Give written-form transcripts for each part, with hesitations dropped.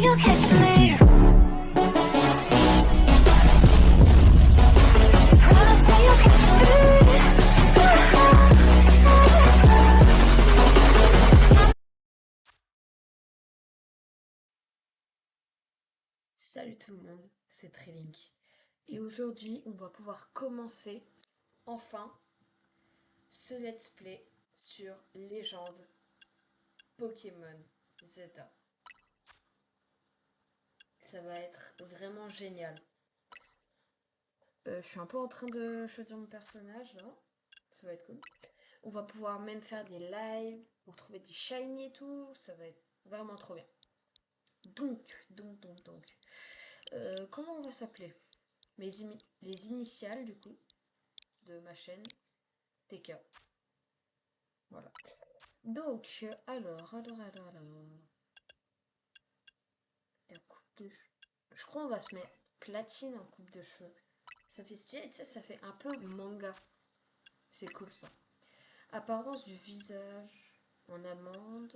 you'll catch me. Promise that you'll catch me. Salut tout le monde, c'est Trilink. Et aujourd'hui, on va pouvoir commencer, enfin, ce let's play sur Légende Pokémon Zeta. Ça va être vraiment génial. Je suis un peu en train de choisir mon personnage, là. Ça va être cool. On va pouvoir même faire des lives pour trouver des shiny et tout. Ça va être vraiment trop bien. Donc. Comment on va s'appeler? Les initiales, du coup, de ma chaîne, TK. Voilà. Donc, alors. La coupe de cheveux. Je crois qu'on va se mettre platine en coupe de cheveux. Ça fait stylé, tu sais, ça fait un peu manga. C'est cool ça. Apparence du visage en amande.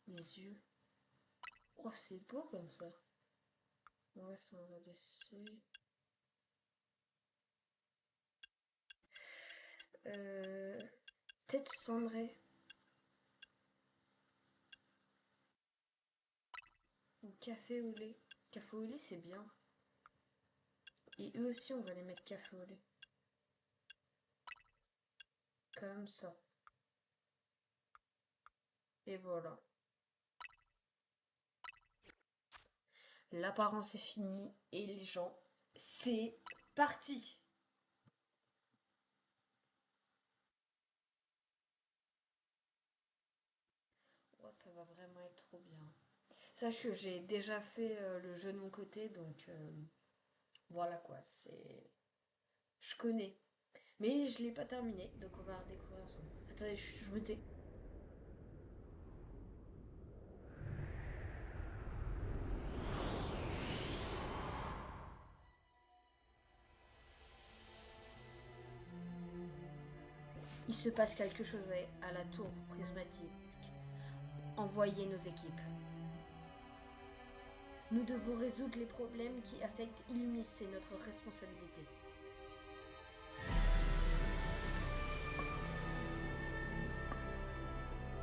Les yeux. Oh, c'est beau comme ça. Ouais, ça on va laisser. Tête cendrée. Ou café au lait. Café au lait, c'est bien. Et eux aussi, on va les mettre café au lait. Comme ça. Et voilà. L'apparence est finie. Et les gens, c'est parti! Oh, ça va vraiment être trop bien. Sache que j'ai déjà fait le jeu de mon côté, donc voilà quoi, c'est... Je connais. Mais je l'ai pas terminé, donc on va redécouvrir ensemble. Attendez, je me tais. Il se passe quelque chose à la tour prismatique. Envoyez nos équipes. Nous devons résoudre les problèmes qui affectent Illumis, c'est notre responsabilité.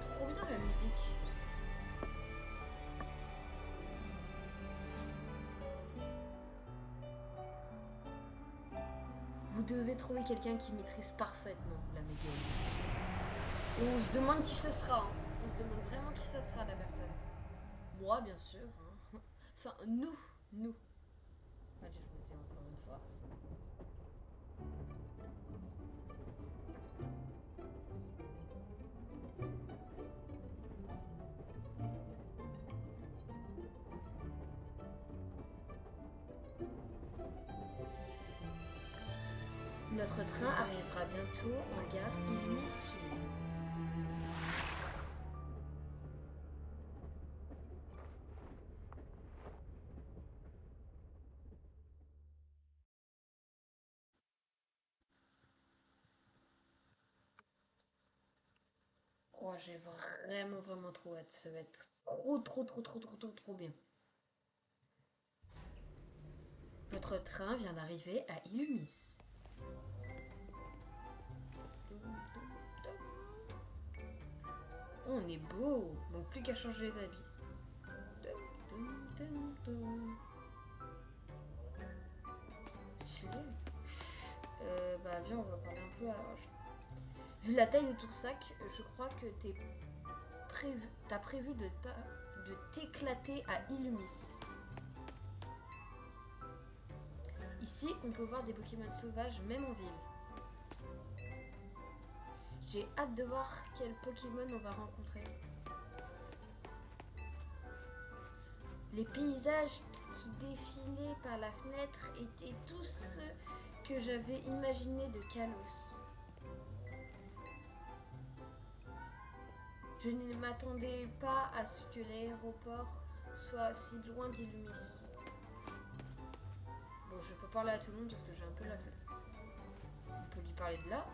Trop bien la musique. Vous devez trouver quelqu'un qui maîtrise parfaitement la méga évolution. Et on se demande qui ce sera. Hein. On se demande vraiment qui ce sera la personne. Moi, bien sûr. Hein. Enfin, nous. Allez, je me tais encore une fois. Notre train arrivera bientôt en gare Illumis Sud. Oh, j'ai vraiment trop hâte. Ça va être trop bien. Votre train vient d'arriver à Illumis. Oh, on est beau. Donc plus qu'à changer les habits. Stylé. Bah viens, on va parler un peu à... Vu la taille de ton sac, je crois que t'as prévu de t'éclater à Illumis. Ici, on peut voir des Pokémon sauvages même en ville. J'ai hâte de voir quel Pokémon on va rencontrer. Les paysages qui défilaient par la fenêtre étaient tous ceux que j'avais imaginés de Kalos. Je ne m'attendais pas à ce que l'aéroport soit si loin d'Illumis. Bon, je peux parler à tout le monde parce que j'ai un peu la flemme. On peut lui parler de là.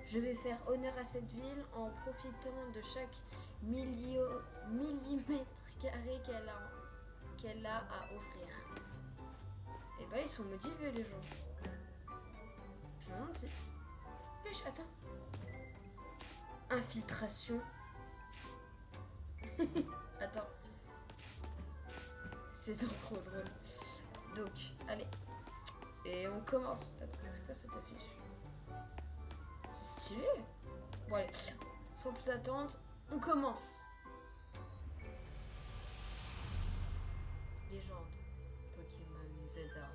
Je vais faire honneur à cette ville en profitant de chaque millimètre carré qu'elle a à offrir. Et bah ils sont motivés les gens. Je me demande si... Wesh, attends. Infiltration. Attends. C'est trop drôle. Donc, allez. Et on commence. Attends, c'est quoi cette affiche? C'est stylé. Bon allez, sans plus attendre, on commence. Légende. Pokémon Zelda.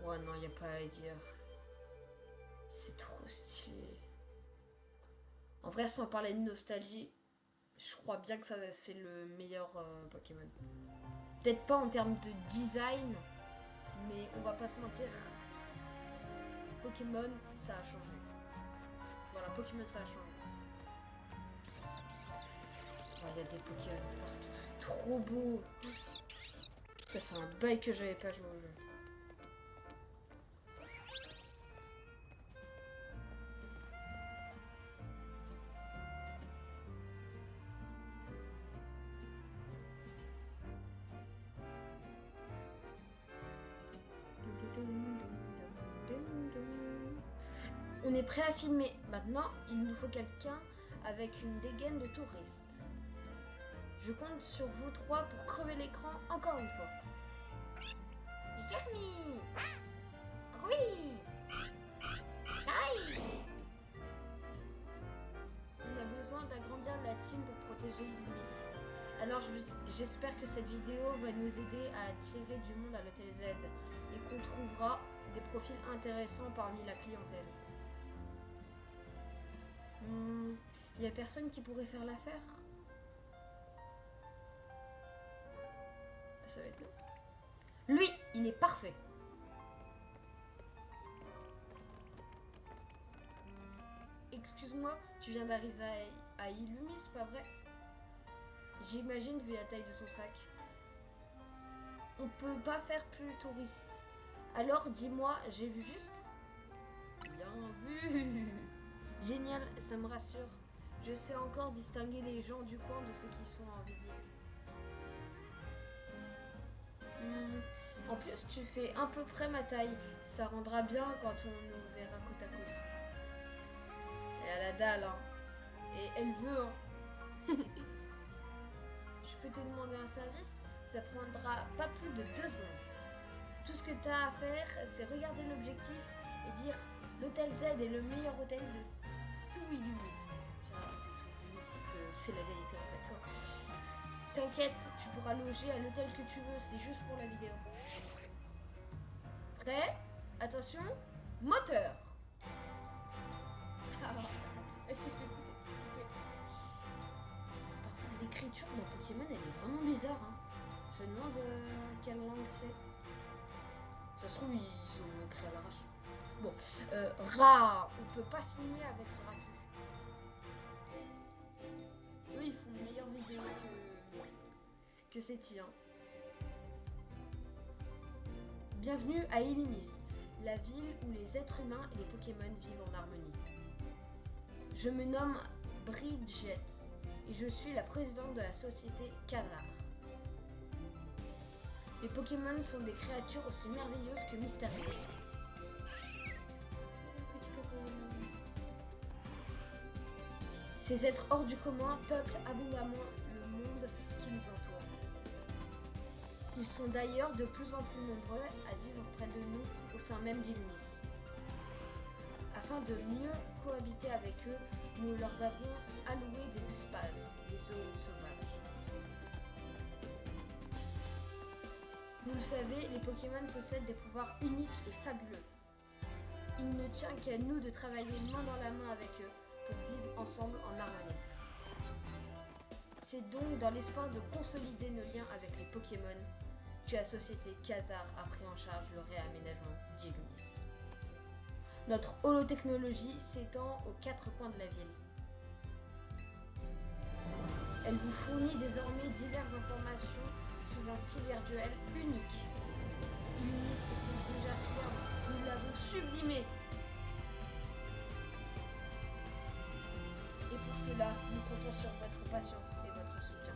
Ouais non, y a pas à dire. C'est trop stylé. En vrai, sans parler de nostalgie, je crois bien que ça c'est le meilleur Pokémon. Peut-être pas en termes de design, mais on va pas se mentir. Pokémon, ça a changé. Voilà, Pokémon, ça a changé. Il y a des Pokémon partout, c'est trop beau. Ça fait un bail que j'avais pas joué au jeu. On est prêt à filmer. Maintenant, il nous faut quelqu'un avec une dégaine de touriste. Je compte sur vous trois pour crever l'écran encore une fois. Jeremy! Oui! Aïe! On a besoin d'agrandir la team pour protéger Illumis. Alors j'espère que cette vidéo va nous aider à attirer du monde à l'Hôtel Z et qu'on trouvera des profils intéressants parmi la clientèle. Il y a personne qui pourrait faire l'affaire? Ça va être lui. Lui, il est parfait. Excuse-moi, tu viens d'arriver à Illumis, pas vrai? J'imagine vu la taille de ton sac. On peut pas faire plus touriste. Alors dis-moi, j'ai vu juste? Bien vu. Génial, ça me rassure. Je sais encore distinguer les gens du coin de ceux qui sont en visite. En plus, tu fais à peu près ma taille. Ça rendra bien quand on nous verra côte à côte. Elle a la dalle, hein. Et elle veut, hein. Je peux te demander un service? Ça prendra pas plus de 2 secondes. Tout ce que tu as à faire, c'est regarder l'objectif et dire l'hôtel Z est le meilleur hôtel de tout Illumis. J'ai rajouté tout Illumis parce que c'est la vérité en fait. T'inquiète, tu pourras loger à l'hôtel que tu veux, c'est juste pour la vidéo. Prêt? Attention, moteur. Elle s'est fait couper. Par contre, l'écriture dans Pokémon, elle est vraiment bizarre. Hein. Je me demande quelle langue c'est. Ça se trouve, ils ont écrit à l'arrache. Bon, Ra, on peut pas filmer avec ce raffut. Eux, ils font une meilleure vidéo que c'est tien. Bienvenue à Illumis, la ville où les êtres humains et les Pokémon vivent en harmonie. Je me nomme Bridget et je suis la présidente de la société Kazar. Les Pokémon sont des créatures aussi merveilleuses que mystérieuses. Ces êtres hors du commun peuplent abondamment le monde qui nous entoure. Ils sont d'ailleurs de plus en plus nombreux à vivre près de nous au sein même d'Illumis. Afin de mieux cohabiter avec eux, nous leur avons alloué des espaces, des zones sauvages. Vous le savez, les Pokémon possèdent des pouvoirs uniques et fabuleux. Il ne tient qu'à nous de travailler main dans la main avec eux pour vivre ensemble en harmonie. C'est donc dans l'espoir de consolider nos liens avec les Pokémon que la société Kazar a pris en charge le réaménagement d'Illumis. Notre holotechnologie s'étend aux 4 coins de la ville. Elle vous fournit désormais diverses informations sous un style virtuel unique. Illumis était déjà superbe, nous l'avons sublimé. pour cela, nous comptons sur votre patience et votre soutien.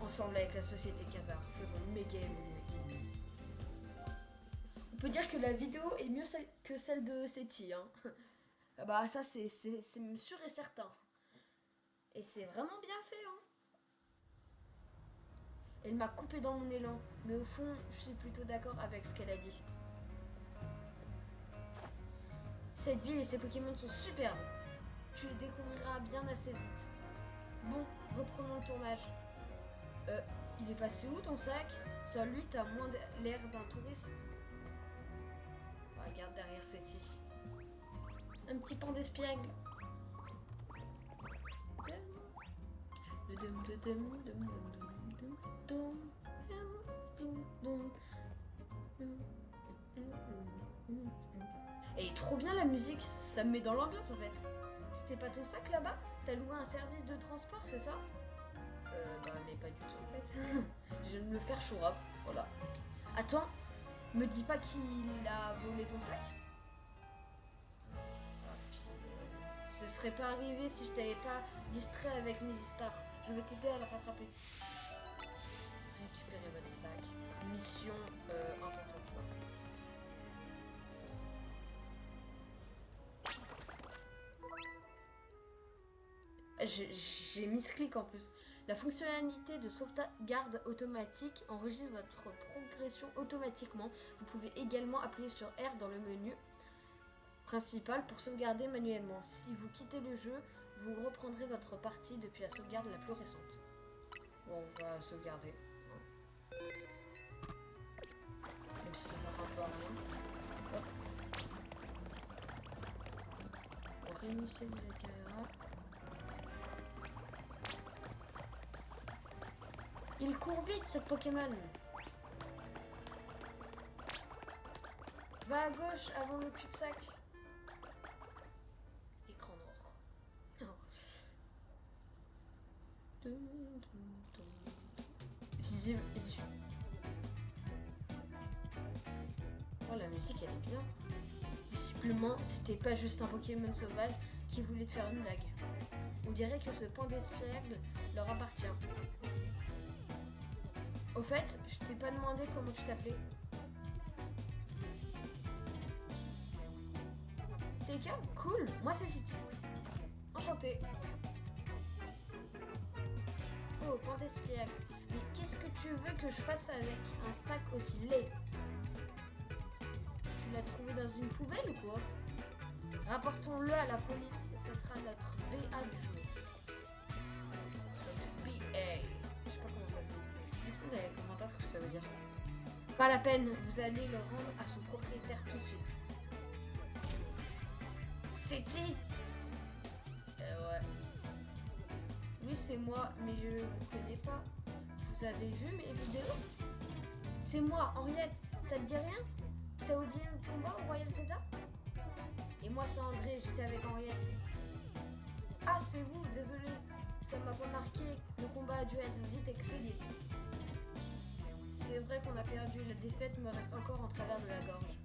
Ensemble avec la société Khazard, faisons méga évoluer Illumis. On peut dire que la vidéo est mieux que celle de Seti, hein. Ah bah ça c'est sûr et certain. Et c'est vraiment bien fait, hein. Elle m'a coupé dans mon élan, mais au fond, je suis plutôt d'accord avec ce qu'elle a dit. Cette ville et ses Pokémon sont superbes. Tu les découvriras bien assez vite. Bon, reprenons le tournage. Il est passé où ton sac? Seul lui, t'as moins l'air d'un touriste. Bah, regarde derrière Seti. Un petit pan d'espiègle. Et trop bien la musique, ça me met dans l'ambiance en fait. C'était pas ton sac là-bas? T'as loué un service de transport, c'est ça? Bah mais pas du tout en fait. Je viens de me faire chourab, voilà. Attends, me dis pas qu'il a volé ton sac? Ce serait pas arrivé si je t'avais pas distrait avec Misistar. Je vais t'aider à le rattraper. Récupérer votre sac. Mission importante, je crois. J'ai mis ce clic en plus. La fonctionnalité de sauvegarde automatique enregistre votre progression automatiquement. Vous pouvez également appuyer sur R dans le menu principal pour sauvegarder manuellement. Si vous quittez le jeu, vous reprendrez votre partie depuis la sauvegarde la plus récente. Bon, on va sauvegarder. Même si ça sert un peu à rien. Hop. On réinitie les caméras. Il court vite ce Pokémon. Va à gauche avant le cul-de-sac. Écran noir. Oh, la musique elle est bien. Visiblement, c'était pas juste un Pokémon sauvage qui voulait te faire une blague. On dirait que ce pan d'espiègle leur appartient. Au fait, je t'ai pas demandé comment tu t'appelais. TK, cool, moi c'est City. Enchanté. Oh, pan d'espiègle. Mais qu'est-ce que tu veux que je fasse avec un sac aussi laid? Tu l'as trouvé dans une poubelle ou quoi? Rapportons-le à la police, ce sera notre BA du jour. Notre BA. Je sais pas comment ça se dit. Dites-moi dans les commentaires ce que ça veut dire. Pas la peine, vous allez le rendre à son propriétaire tout de suite. C'est qui? Ouais. Oui, c'est moi, mais je vous connais pas. Vous avez vu mes vidéos? C'est moi, Henriette. Ça te dit rien? T'as oublié le combat au Royal Zeta? Et moi, c'est André, j'étais avec Henriette. Ah, c'est vous, désolé. Ça m'a pas marqué. Le combat a dû être vite expédié. C'est vrai qu'on a perdu. La défaite me reste encore en travers de la gorge.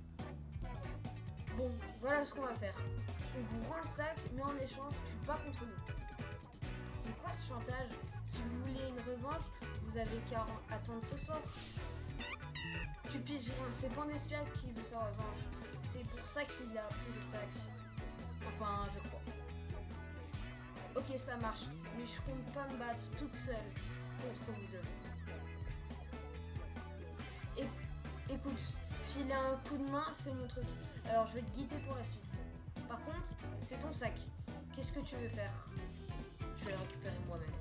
Bon, voilà ce qu'on va faire. On vous rend le sac, mais en échange, tu te bats contre nous. C'est quoi ce chantage? Si vous voulez une revanche, vous avez qu'à attendre ce soir. Tu piges rien, c'est pas un espiègle qui veut sa revanche. C'est pour ça qu'il a pris le sac. Enfin, je crois. Ok, ça marche, mais je compte pas me battre toute seule contre vous deux. Écoute, filer un coup de main, c'est mon truc. Alors je vais te guider pour la suite. Par contre, c'est ton sac. Qu'est-ce que tu veux faire? Je vais le récupérer moi-même.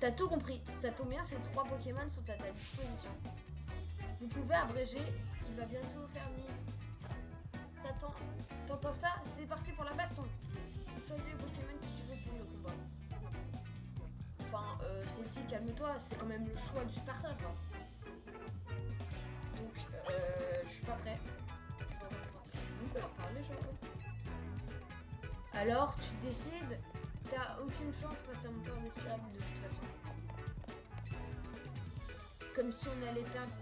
T'as tout compris. Ça tombe bien, ces 3 Pokémon sont à ta disposition. Vous pouvez abréger, il va bientôt faire nuit. T'entends ça? C'est parti pour la baston. Choisis le Pokémon que tu veux pour le combat. Enfin, City, calme-toi, c'est quand même le choix du starter là. Donc, je suis pas prêt. On peut leur parler, genre. Alors, tu décides, t'as aucune chance face à mon peur d'espiègle de toute façon. Comme si on allait perdre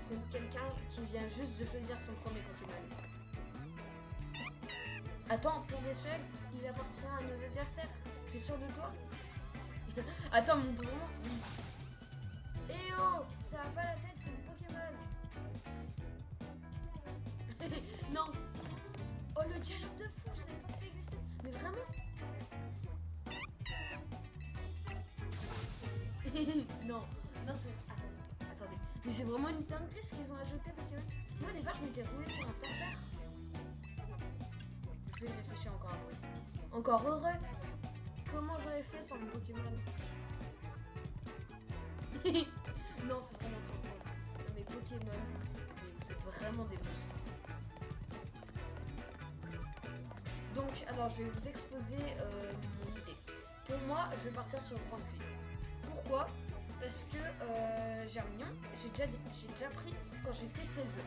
contre quelqu'un qui vient juste de choisir son premier Pokémon. Attends, pour d'espiègle, il appartient à nos adversaires. T'es sûr de toi? Attends, mon Pokémon. Eh oh, ça a pas la tête, c'est mon Pokémon. Non. Oh, le dialogue de fou, je savais pas que ça existait. Mais vraiment? Non, non, c'est... Attendez. Mais c'est vraiment une dinguerie ce qu'ils ont ajouté Pokémon. Moi au départ je m'étais roulé sur un starter. Je vais y réfléchir encore un peu. Encore heureux. Comment j'aurais fait sans mon Pokémon? Non, c'est vraiment trop cool. Non mais Pokémon, mais vous êtes vraiment des monstres. Donc, alors je vais vous exposer mon idée. Pour moi, je vais partir sur le Grand Puits. Pourquoi? Parce que Germignon, j'ai déjà pris quand j'ai testé le jeu.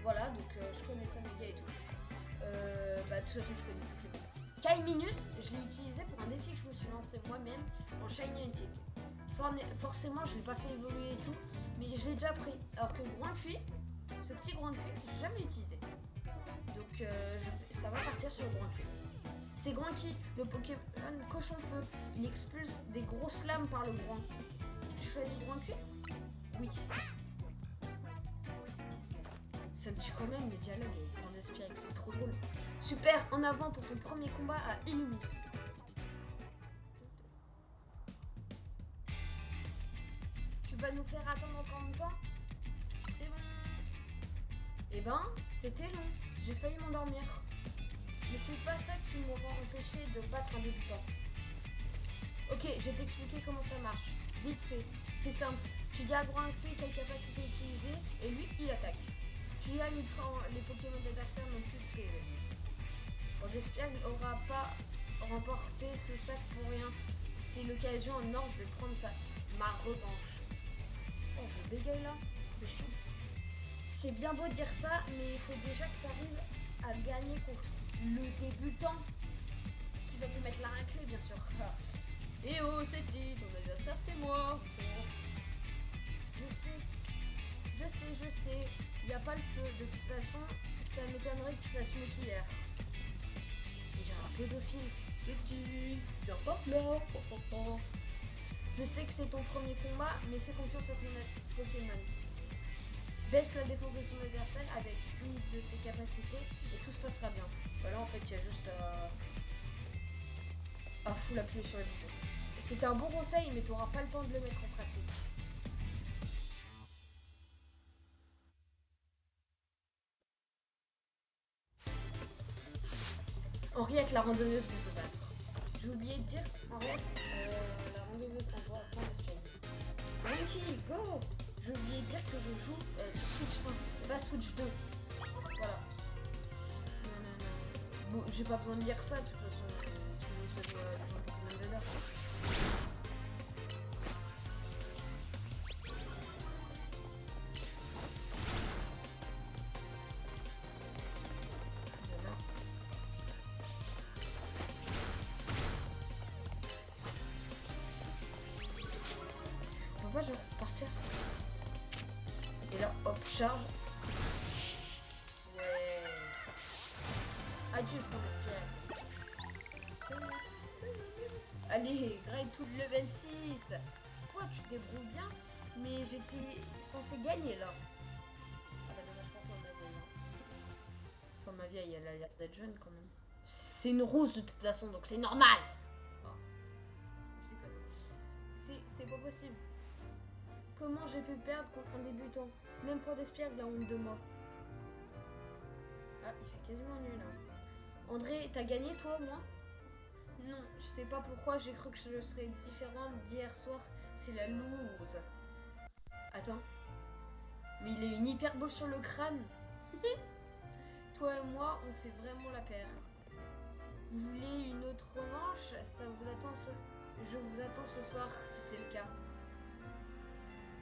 Voilà, donc je connais sa méga et tout. De toute façon, je connais toutes les méga. Kaiminus, je l'ai utilisé pour un défi que je me suis lancé moi-même en Shiny Hunting. Forcément, je ne l'ai pas fait évoluer et tout, mais je l'ai déjà pris. Alors que Grand Puits, ce petit Grand Puits, je l'ai jamais utilisé. Donc ça va partir sur le Grand Puits. C'est Grand qui, le Pokémon Cochon Feu, il expulse des grosses flammes par le Grand. Tu choisis Grand Puits? Oui. Ça me tue quand même le dialogue avec mon Espiègle, c'est trop drôle. Super, en avant pour ton premier combat à Illumis. Tu vas nous faire attendre encore longtemps? C'est bon. Eh ben, c'était long. J'ai failli m'endormir. Mais c'est pas ça qui m'aura empêché de battre un débutant. Ok, je vais t'expliquer comment ça marche. Vite fait. C'est simple. Tu dis à Grand Puits quelle capacité utiliser et lui, il attaque. Tu gagnes quand les Pokémon d'adversaire n'ont plus de PV. Bon, Despiègle n'aura pas remporté ce sac pour rien. C'est l'occasion en or de prendre ma revanche. Oh, je bégaye là. C'est chiant. C'est bien beau de dire ça, mais il faut déjà que tu arrives à gagner contre le débutant qui va te mettre la raclée, bien sûr. Et oh, c'est dit, ton adversaire c'est moi. Je sais. Il n'y a pas le feu. De toute façon, ça m'étonnerait que tu fasses mieux qu'hier. On dirait un pédophile. C'est dit, viens pas là. Je sais que c'est ton premier combat, mais fais confiance à ton Pokémon. Baisse la défense de ton adversaire avec une de ses capacités et tout se passera bien. Voilà, en fait, il y a juste à full appuyer sur les boutons. C'était un bon conseil, mais tu n'auras pas le temps de le mettre en pratique. Henriette, la randonneuse, peut se battre. J'ai oublié de dire, Henriette, la randonneuse envoie plein d'espions. Monkey, go! J'ai oublié de dire que je joue sur Switch 1, pas Switch 2. Voilà. Non. Bon, j'ai pas besoin de lire ça, de toute façon. Tout le monde sait que les gens Pokémon Zelda. Pourquoi je vais partir? Et là, hop, charge. Ouais. Adieu pour l'espiègle. Allez, grave tout de level 6. Ouais, tu te débrouilles bien, mais j'étais censé gagner là. Ah bah dommage pour toi, ma vieille. Enfin, ma vieille, elle a l'air d'être jeune quand même. C'est une rousse de toute façon, donc c'est normal. Oh. Je déconne. C'est pas possible. Comment j'ai pu perdre contre un débutant? Même pour d'espiègle, la honte de moi. Ah, il fait quasiment nul là. André, t'as gagné toi au moins? Non, je sais pas pourquoi j'ai cru que je serais différente d'hier soir. C'est la loose. Attends. Mais il a une hyperbole sur le crâne. Toi et moi, on fait vraiment la paire. Vous voulez une autre revanche? Je vous attends ce soir si c'est le cas.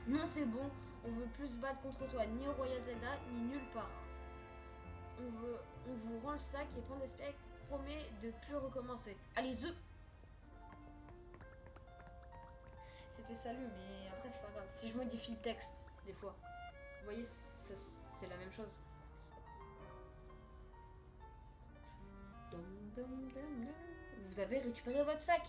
Non, c'est bon, on veut plus se battre contre toi, ni au Royal Zelda, ni nulle part. On vous rend le sac et Pan d'Espiègle promet de plus recommencer. Allez, C'était salut, mais après c'est pas grave. Si je modifie le texte, des fois, vous voyez, c'est la même chose. Vous avez récupéré votre sac.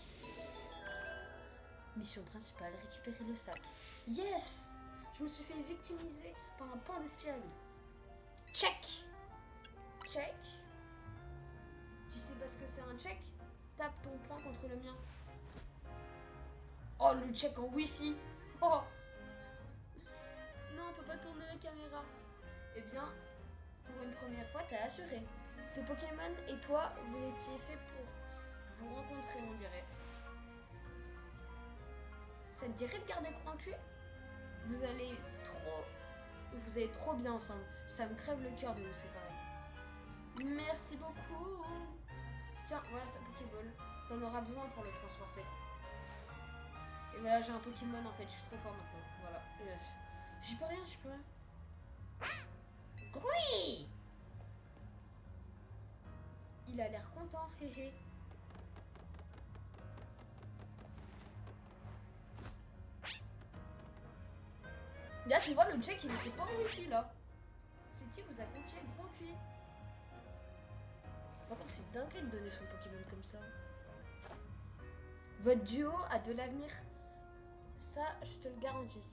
Mission principale, récupérer le sac. Yes! Je me suis fait victimiser par un pain d'espiègle. Check! Check. Tu sais pas ce que c'est un check? Tape ton poing contre le mien. Oh, le check en wifi. Oh! Non, on peut pas tourner la caméra. Eh bien, pour une première fois, t'as assuré. Ce Pokémon et toi, vous étiez fait pour vous rencontrer, on dirait. Ça te dirait de garder convaincu? Vous allez trop bien ensemble. Ça me crève le cœur de vous séparer. Merci beaucoup. Tiens, voilà sa Pokéball. T'en auras besoin pour le transporter. Et voilà, j'ai un Pokémon en fait, je suis trop fort maintenant. Voilà. J'y peux rien. Grouille! Il a l'air content, hé. Là, tu vois, le check, il était pas en wifi, là. C'est-il vous a confié Gros Cuit. Par contre, c'est dingue de donner son Pokémon comme ça. Votre duo a de l'avenir. Ça, je te le garantis.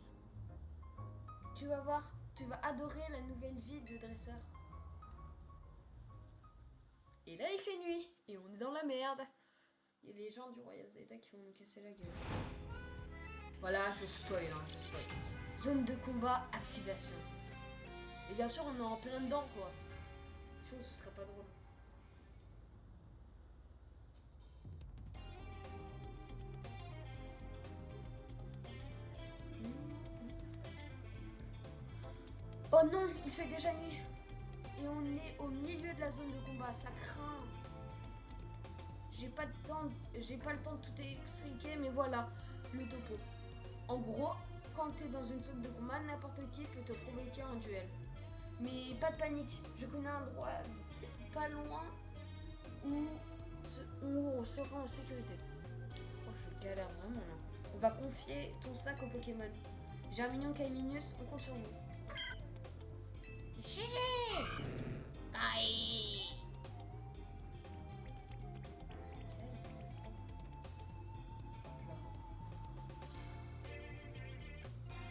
Tu vas voir, tu vas adorer la nouvelle vie de dresseur. Et là, il fait nuit. Et on est dans la merde. Il y a des gens du Royal Zeta qui vont nous casser la gueule. Voilà, je spoil. Zone de combat, activation. Et bien sûr, on est en plein dedans, quoi. Chose, ce serait pas drôle. Oh non, il fait déjà nuit. Et on est au milieu de la zone de combat, ça craint. J'ai pas le temps de tout expliquer, mais voilà, le topo. En gros, quand t'es dans une zone de combat, n'importe qui peut te provoquer un duel. Mais pas de panique, je connais un endroit pas loin où on sera en sécurité. Oh, je galère vraiment là. On va confier ton sac au Pokémon. Germignon, Caiminius, on compte sur vous. GG! Kai!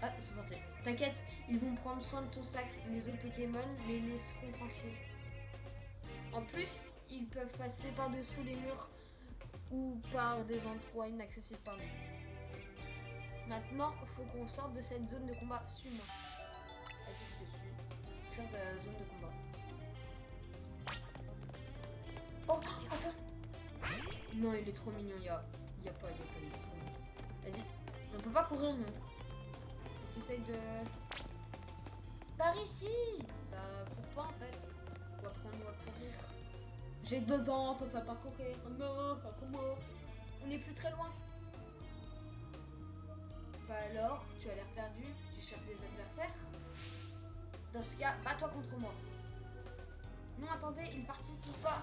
Ah, c'est parti. T'inquiète, ils vont prendre soin de ton sac. Les autres Pokémon les laisseront tranquilles. En plus, ils peuvent passer par-dessous les murs ou par des endroits inaccessibles par nous. Maintenant, faut qu'on sorte de cette zone de combat. Suis-moi. Vas-y, je te suis. Sur de la zone de combat. Oh, attends. Non, il est trop mignon. Il y a pas, il est trop mignon. Vas-y. On peut pas courir, non. Donc, essaye de... Par ici. Bah, cours pas, en fait. Ou apprends-nous à courir. J'ai 2 ans, ça fait pas courir. Non, pas pour moi. On n'est plus très loin. Bah alors, tu as l'air perdu, tu cherches des adversaires. Dans ce cas, bats-toi contre moi. Non, attendez, il participe pas.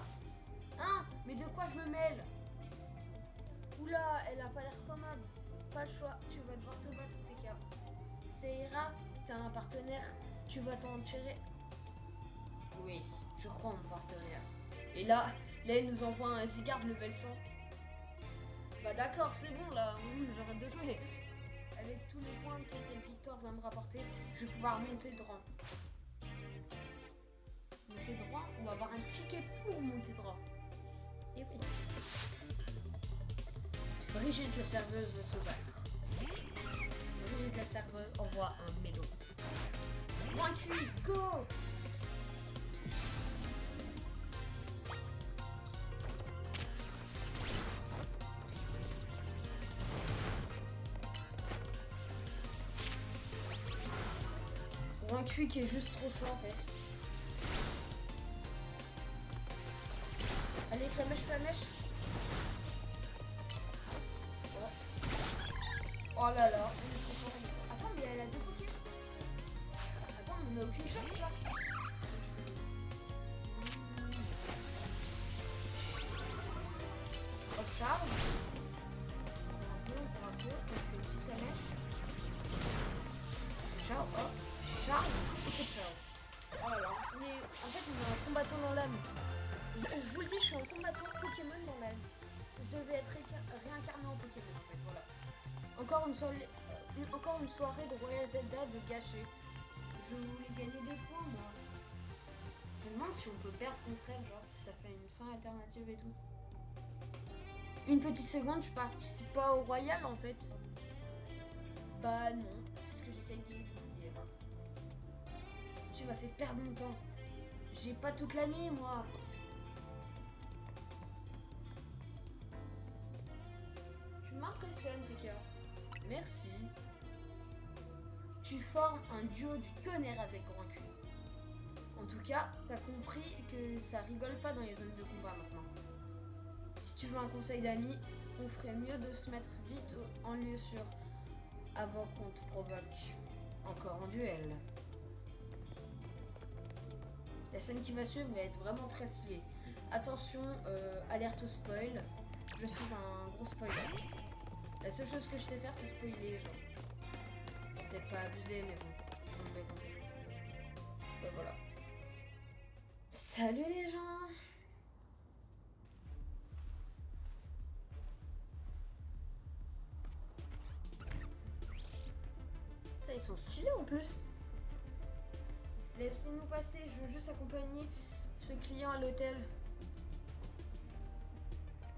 Hein? Mais de quoi je me mêle? Oula, elle a pas l'air commode. Pas le choix, tu vas devoir te battre, TK. Ça ira, t'as un partenaire, tu vas t'en tirer. Oui, je crois en mon partenaire. Et là, il nous envoie un Zygarde level 100. Bah d'accord, c'est bon là, j'arrête de jouer. Avec tous les points que cette victoire va me rapporter, je vais pouvoir monter de rang. Monter de rang ou avoir un ticket pour monter de rang. Et oui. Brigitte la serveuse veut se battre. Brigitte la serveuse envoie un mélo. Point cuit, go! Un cuit qui est juste trop chaud en fait. Allez, flamèche. Oh là là. Attends, mais elle a 2 Poké. Attends, on n'a aucune chance là. Hop, charge. Un peu. On fait une petite flamèche. Ciao, hop. Charge et c'est ciao. Oh là là. En fait, on est un combattant dans l'âme. Je vous le dis, je suis un combattant Pokémon. encore une soirée de Royal Zelda de gâcher. Je voulais gagner des points, moi. Je me demande si on peut perdre contre elle, genre si ça fait une fin alternative et tout. Une petite seconde, je participe pas au Royal en fait. Bah non, c'est ce que j'essaye de vous dire. Tu m'as fait perdre mon temps. J'ai pas toute la nuit, moi. Tu m'impressionnes, TK. Merci. Tu formes un duo du tonnerre avec Grand Cul. En tout cas, t'as compris que ça rigole pas dans les zones de combat maintenant. Si tu veux un conseil d'ami, on ferait mieux de se mettre vite en lieu sûr avant qu'on te provoque encore en duel. La scène qui va suivre va être vraiment très stylée. Attention, alerte au spoil. Je suis un gros spoiler. La seule chose que je sais faire, c'est spoiler les gens. Faut peut-être pas abuser, mais bon, vous m'avez compris. Ben voilà. Salut les gens! Ça, ils sont stylés en plus. Laissez-nous passer, je veux juste accompagner ce client à l'hôtel.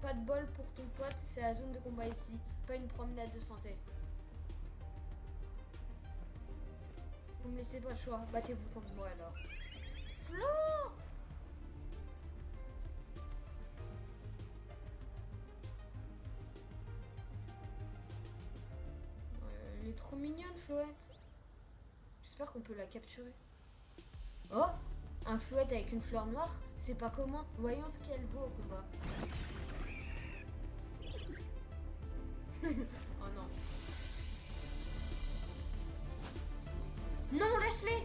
Pas de bol pour ton pote, c'est la zone de combat ici, pas une promenade de santé. Vous me laissez pas le choix, battez-vous contre moi alors. Flo! Elle est trop mignonne, Floette. J'espère qu'on peut la capturer. Oh! Un Floette avec une fleur noire, c'est pas commun. Voyons ce qu'elle vaut au combat. Oh non. Non, laisse-les!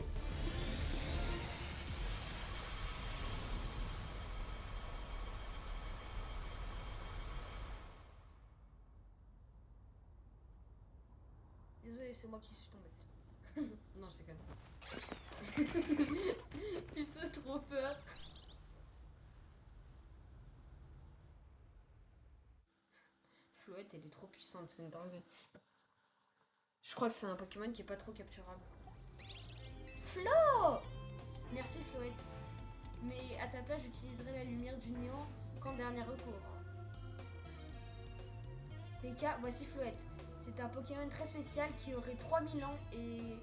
Désolé, c'est moi qui suis tombée. Non, je déconne. Il se fait trop peur. Floette, elle est trop puissante, c'est une dingue. Je crois que c'est un Pokémon qui est pas trop capturable. Flo! Merci Floette. Mais à ta place, j'utiliserai la lumière du néant qu'en dernier recours. TK, voici Floette. C'est un Pokémon très spécial qui aurait 3000 ans et...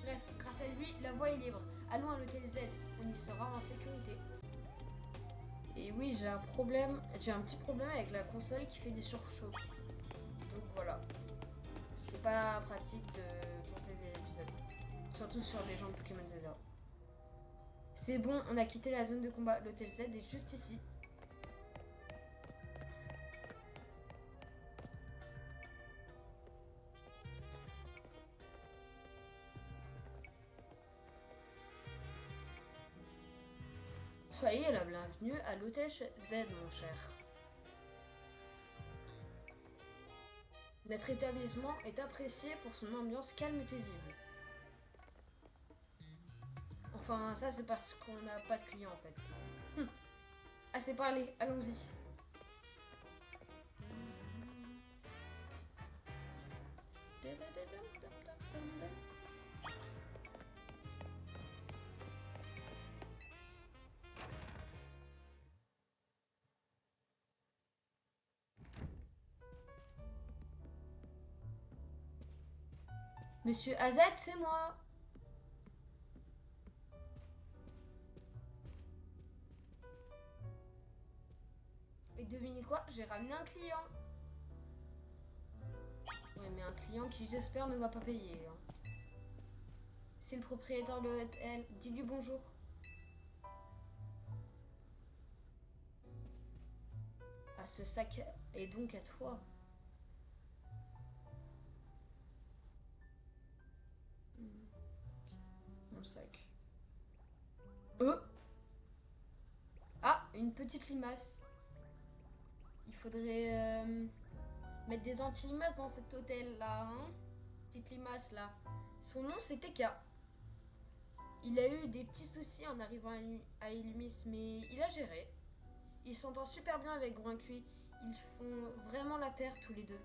Bref, grâce à lui, la voie est libre. Allons à l'hôtel Z, on y sera en sécurité. Et oui, j'ai un petit problème avec la console qui fait des surchauffes. Donc voilà. C'est pas pratique de tourner des épisodes. Surtout sur les gens de Pokémon Zelda. C'est bon, on a quitté la zone de combat. L'hôtel Z est juste ici. Soyez la bienvenue à l'hôtel Z, mon cher. Notre établissement est apprécié pour son ambiance calme et paisible. Enfin, ça c'est parce qu'on n'a pas de clients en fait. Assez parlé, allons-y. Monsieur Azad, c'est moi. Et devinez quoi, j'ai ramené un client. Ouais, mais un client qui j'espère ne va pas payer. Hein. C'est le propriétaire de l'hôtel. Dis-lui bonjour. Ah, ce sac est donc à toi. Mon sac. Ah, une petite limace. Il faudrait mettre des anti-limaces dans cet hôtel-là. Hein, petite limace, là. Son nom, c'est TK. Il a eu des petits soucis en arrivant à Illumis, mais il a géré. Il s'entend super bien avec Grouincuit. ils font vraiment la paire tous les deux.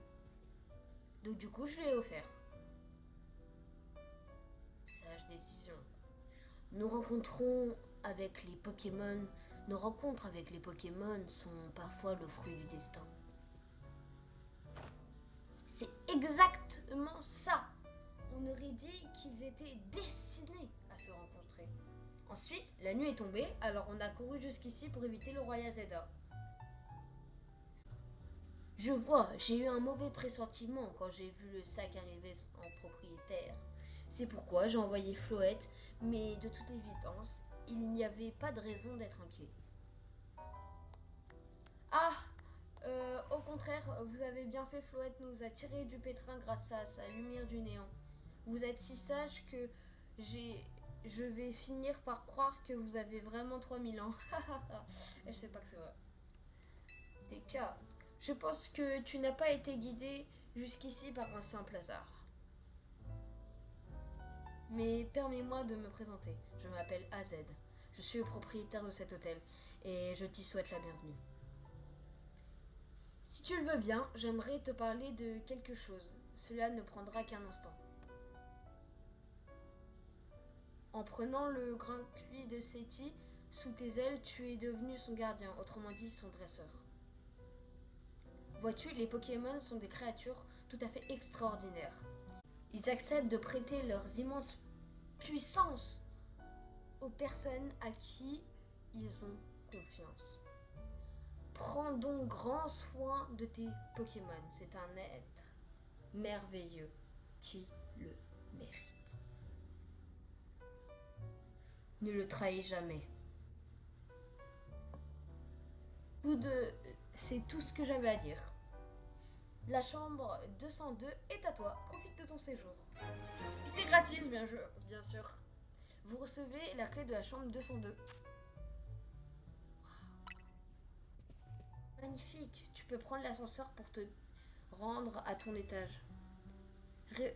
Donc du coup, je lui ai offert. Sage décision. Nous rencontrons avec les Pokémon. Nos rencontres avec les Pokémon sont parfois le fruit du destin. C'est exactement ça. On aurait dit qu'ils étaient destinés à se rencontrer. Ensuite, la nuit est tombée, alors on a couru jusqu'ici pour éviter le Royal Zelda. Je vois, j'ai eu un mauvais pressentiment quand j'ai vu le sac arriver en propriétaire. C'est pourquoi j'ai envoyé Floette, mais de toute évidence, il n'y avait pas de raison d'être inquiet. Ah, au contraire, vous avez bien fait, Floette nous a tiré du pétrin grâce à sa lumière du néant. Vous êtes si sage que je vais finir par croire que vous avez vraiment 3000 ans. Je sais pas que c'est vrai. TK, je pense que tu n'as pas été guidé jusqu'ici par un simple hasard. Mais permets-moi de me présenter. Je m'appelle AZ. Je suis le propriétaire de cet hôtel et je t'y souhaite la bienvenue. Si tu le veux bien, j'aimerais te parler de quelque chose. Cela ne prendra qu'un instant. En prenant le grain cuit de Seti sous tes ailes, tu es devenu son gardien, autrement dit son dresseur. Vois-tu, les Pokémon sont des créatures tout à fait extraordinaires. Ils acceptent de prêter leurs immenses puissances aux personnes à qui ils ont confiance. Prends donc grand soin de tes Pokémon. C'est un être merveilleux qui le mérite. Ne le trahis jamais. C'est tout ce que j'avais à dire. La chambre 202 est à toi. Profite de ton séjour. Et c'est gratis, bien sûr. Vous recevez la clé de la chambre 202. Magnifique. Tu peux prendre l'ascenseur pour te rendre à ton étage.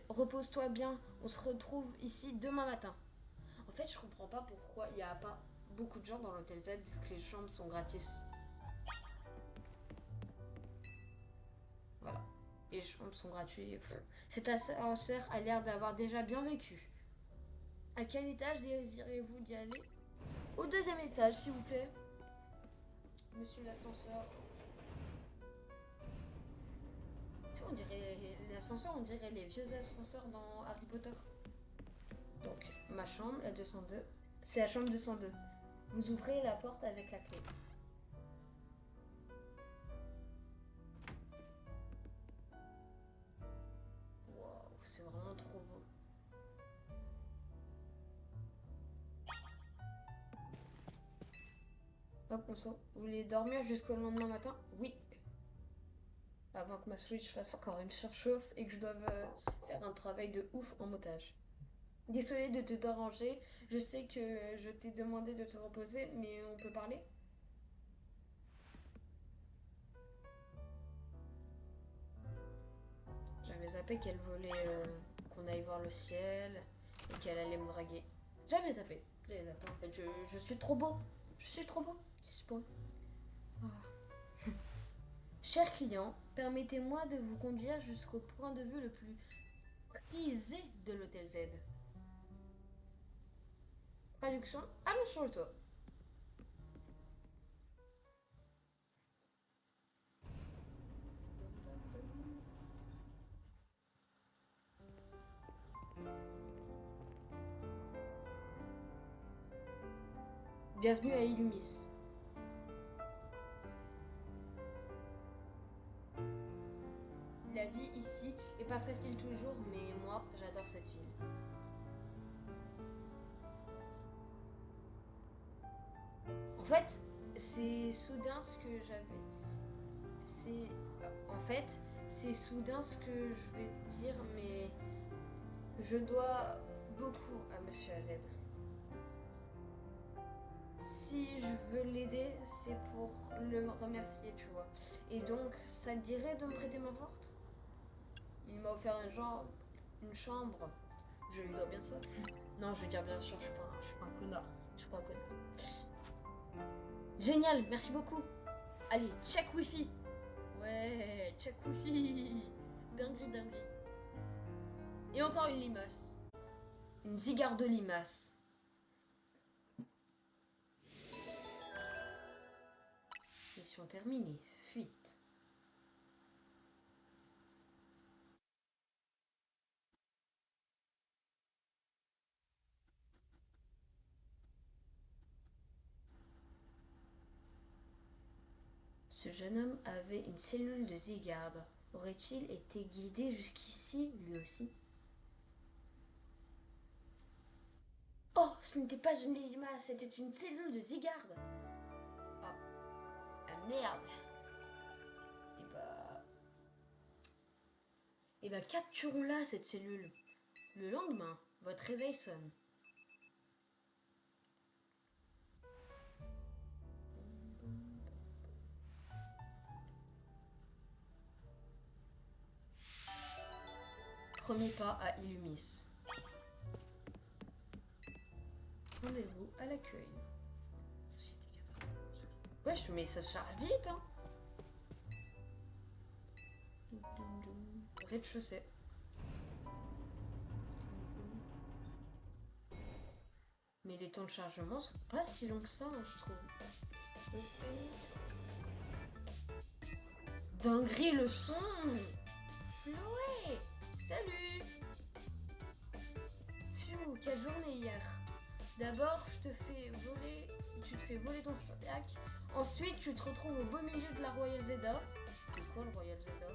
Repose-toi bien. On se retrouve ici demain matin. En fait, je comprends pas pourquoi il n'y a pas beaucoup de gens dans l'hôtel Z vu que les chambres sont gratis. Voilà. Les chambres sont gratuites. Cet ascenseur a l'air d'avoir déjà bien vécu. À quel étage désirez-vous d'y aller? Au deuxième étage, s'il vous plaît. Monsieur l'ascenseur. Tu sais, on dirait l'ascenseur, on dirait les vieux ascenseurs dans Harry Potter. Donc, ma chambre, la 202. C'est la chambre 202. Vous ouvrez la porte avec la clé. Waouh, c'est vraiment trop beau. Hop, on sort. Vous voulez dormir jusqu'au lendemain matin? Oui. Avant que ma Switch fasse encore une surchauffe et que je doive faire un travail de ouf en montage. Désolée de te déranger. Je sais que je t'ai demandé de te reposer, mais on peut parler? J'avais zappé qu'elle voulait qu'on aille voir le ciel et qu'elle allait me draguer. J'avais zappé. En fait, je suis trop beau. Je suis trop beau. 10 points. Ah. Cher client, permettez-moi de vous conduire jusqu'au point de vue le plus prisé de l'hôtel Z. Traduction, allons sur le toit. Bienvenue à Illumis. La vie ici est pas facile tous les jours, mais moi, j'adore cette ville. En fait, c'est soudain ce que j'avais. C'est. En fait, c'est soudain ce que je vais dire, mais je dois beaucoup à Monsieur AZ. Si je veux l'aider, c'est pour le remercier, tu vois. Et donc, ça te dirait de me prêter main forte? Il m'a offert une chambre. Je lui dois bien ça. Non, je veux dire bien sûr, je suis pas un connard. Je suis pas un connard. Génial, merci beaucoup. Allez, check Wi-Fi. Ouais, Tchakoufi. Dinguerie, dinguerie. Et encore une limace. Une zigarde limace. Mission terminée. Fuite. Ce jeune homme avait une cellule de Zygarde. Aurait-il été guidé jusqu'ici, lui aussi? Oh, ce n'était pas une limace, c'était une cellule de Zygarde. Ah, ah merde. Et bah capturons-la, cette cellule. Le lendemain, votre réveil sonne. Premier pas à Illumis. Rendez-vous à l'accueil. Société 91. Wesh, mais ça se charge vite, hein. Rez-de-chaussée. Mais les temps de chargement sont pas si longs que ça, hein, je trouve. Dinguerie le son. Chloé, salut. Pfiou, quelle journée hier. D'abord, tu te fais voler ton sac. Ensuite, tu te retrouves au beau milieu de la Royal Zeda. C'est quoi le Royal Zeda?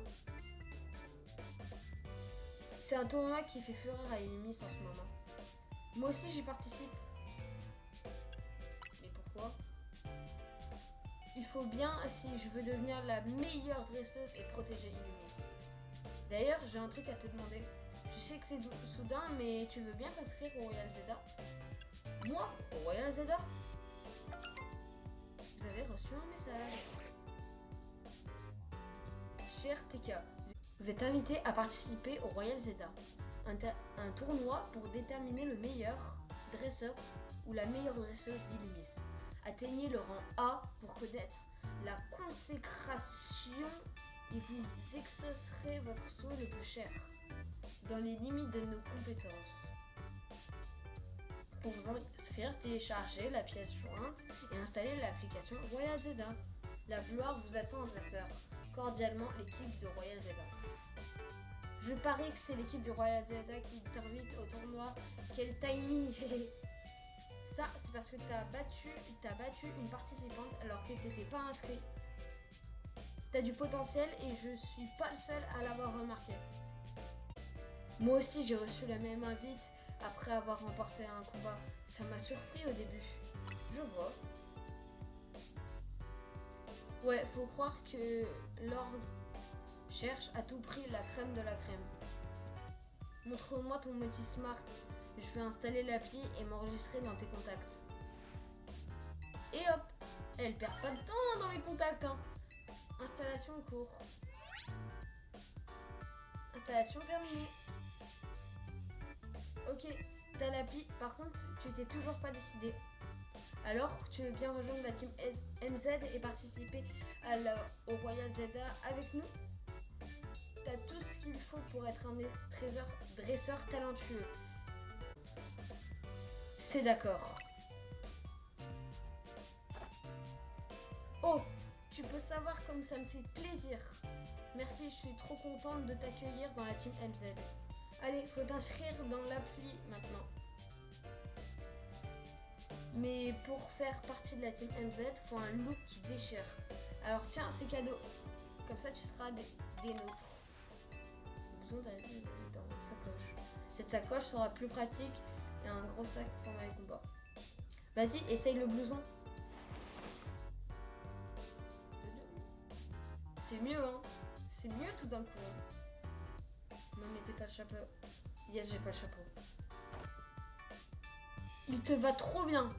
C'est un tournoi qui fait fureur à Illumis en ce moment. Moi aussi, j'y participe. Mais pourquoi? Il faut bien si je veux devenir la meilleure dresseuse et protéger Illumis. D'ailleurs, j'ai un truc à te demander. Je sais que c'est soudain, mais tu veux bien t'inscrire au Royal Zeda? Moi, au Royal Zeda? Vous avez reçu un message. Cher TK, vous êtes invité à participer au Royal Zeda, un tournoi pour déterminer le meilleur dresseur ou la meilleure dresseuse d'Illumis. Atteignez le rang A pour connaître la consécration et vous exaucerez votre souhait le plus cher, dans les limites de nos compétences. Pour vous inscrire, téléchargez la pièce jointe et installez l'application Royal Zeda. La gloire vous attend, dresseur. Cordialement, l'équipe de Royal Zeda. Je parie que c'est l'équipe du Royal Zeda qui t'invite au tournoi. Quel timing! Ça, c'est parce que t'as battu une participante alors que t'étais pas inscrit. T'as du potentiel et je suis pas le seul à l'avoir remarqué. Moi aussi, j'ai reçu la même invite après avoir remporté un combat. Ça m'a surpris au début. Je vois. Ouais, faut croire que l'orgue cherche à tout prix la crème de la crème. Montre-moi ton motif smart. Je vais installer l'appli et m'enregistrer dans tes contacts. Et hop, elle perd pas de temps dans les contacts, hein. Installation en cours. Installation terminée. Ok, t'as l'appli. Par contre, tu t'es toujours pas décidé. Alors, tu veux bien rejoindre la team MZ et participer au Royal Zeda avec nous? T'as tout ce qu'il faut pour être un dresseur talentueux. C'est d'accord. Oh, tu peux savoir comme ça me fait plaisir. Merci, je suis trop contente de t'accueillir dans la team MZ. Allez, faut t'inscrire dans l'appli maintenant. Mais pour faire partie de la team MZ, faut un look qui déchire. Alors tiens, c'est cadeau. Comme ça, tu seras des nôtres. Besoin d'aller dans votre sacoche. Cette sacoche sera plus pratique et un gros sac pendant les combats. Vas-y, essaye le blouson. C'est mieux, hein. C'est mieux tout d'un coup. Hein. Ne mettez pas le chapeau. Yes, j'ai pas le chapeau. Il te va trop bien.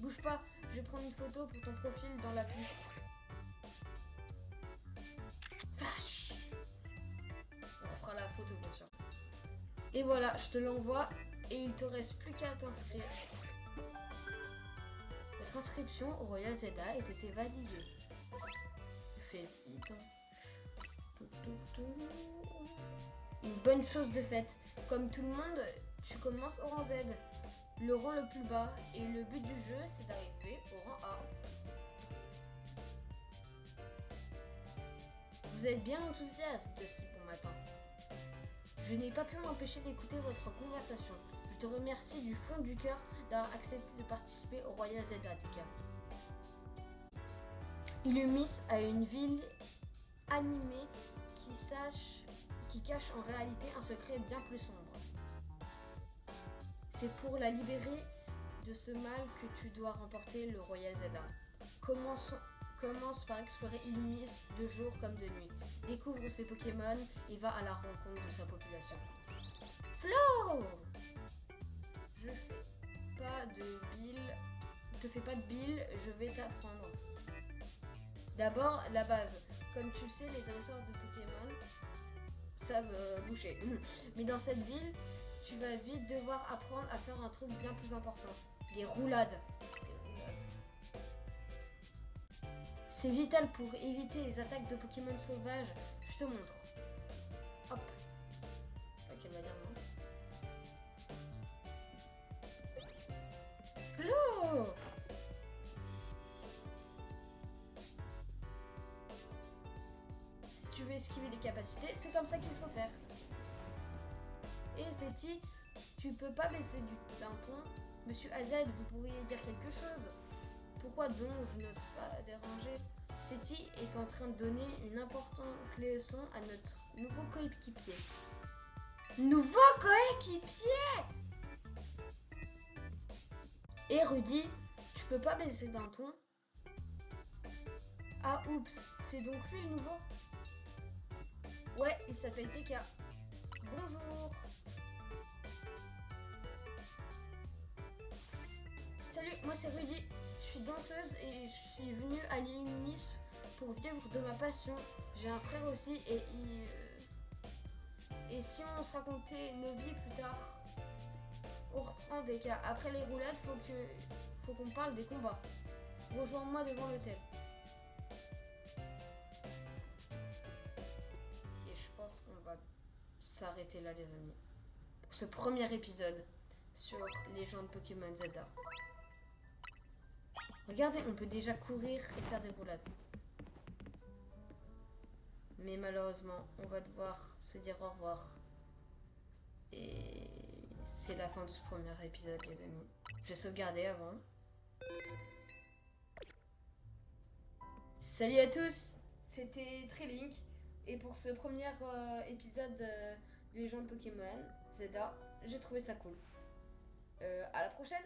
Bouge pas, je vais prendre une photo pour ton profil dans l'appli. Vache. On refera la photo, bien sûr. Et voilà, je te l'envoie et il te reste plus qu'à t'inscrire. Votre inscription au Royal Zeda a été validée. Fais vite. Hein. Une bonne chose de faite. Comme tout le monde, tu commences au rang Z, le rang le plus bas. Et le but du jeu, c'est d'arriver au rang A. Vous êtes bien enthousiaste de si bon matin. Je n'ai pas pu m'empêcher d'écouter votre conversation. Je te remercie du fond du cœur d'avoir accepté de participer au Royal Zelda, TK. Illumis a une ville animée qui cache en réalité un secret bien plus sombre. C'est pour la libérer de ce mal que tu dois remporter le Royal Zelda. Commence par explorer Illumis de jour comme de nuit. Découvre ses Pokémon et va à la rencontre de sa population. Flo! Je fais pas de bile. Te fais pas de bile, je vais t'apprendre. D'abord, la base. Comme tu le sais, les dresseurs de Pokémon savent boucher. Mais dans cette ville, tu vas vite devoir apprendre à faire un truc bien plus important. Des roulades. C'est vital pour éviter les attaques de Pokémon sauvages. Je te montre. Hop. C'est ça qu'elle va dire, non? Flo! Si tu veux esquiver les capacités, c'est comme ça qu'il faut faire. Et Seti, tu peux pas baisser d'un ton. Monsieur AZ, vous pourriez dire quelque chose. Pourquoi donc je n'ose pas déranger? Seti est en train de donner une importante leçon à notre nouveau coéquipier. Nouveau coéquipier! Et Rudy, tu peux pas baisser d'un ton? Ah oups, c'est donc lui le nouveau? Ouais, il s'appelle TK. Bonjour. Salut, moi c'est Rudy. Je suis danseuse et je suis venue à l'Illumis pour vivre de ma passion. J'ai un frère aussi et si on se racontait nos vies plus tard, on reprend des cas. Après les roulades, faut qu'on parle des combats. Rejoins-moi devant l'hôtel. Et je pense qu'on va s'arrêter là, les amis. Pour ce premier épisode sur les gens de Pokémon Zelda. Regardez, on peut déjà courir et faire des roulades. Mais malheureusement, on va devoir se dire au revoir. Et c'est la fin de ce premier épisode, les amis. Je vais sauvegarder avant. Salut à tous, c'était Trilink. Et pour ce premier épisode de Légende Pokémon Zelda, j'ai trouvé ça cool. À la prochaine!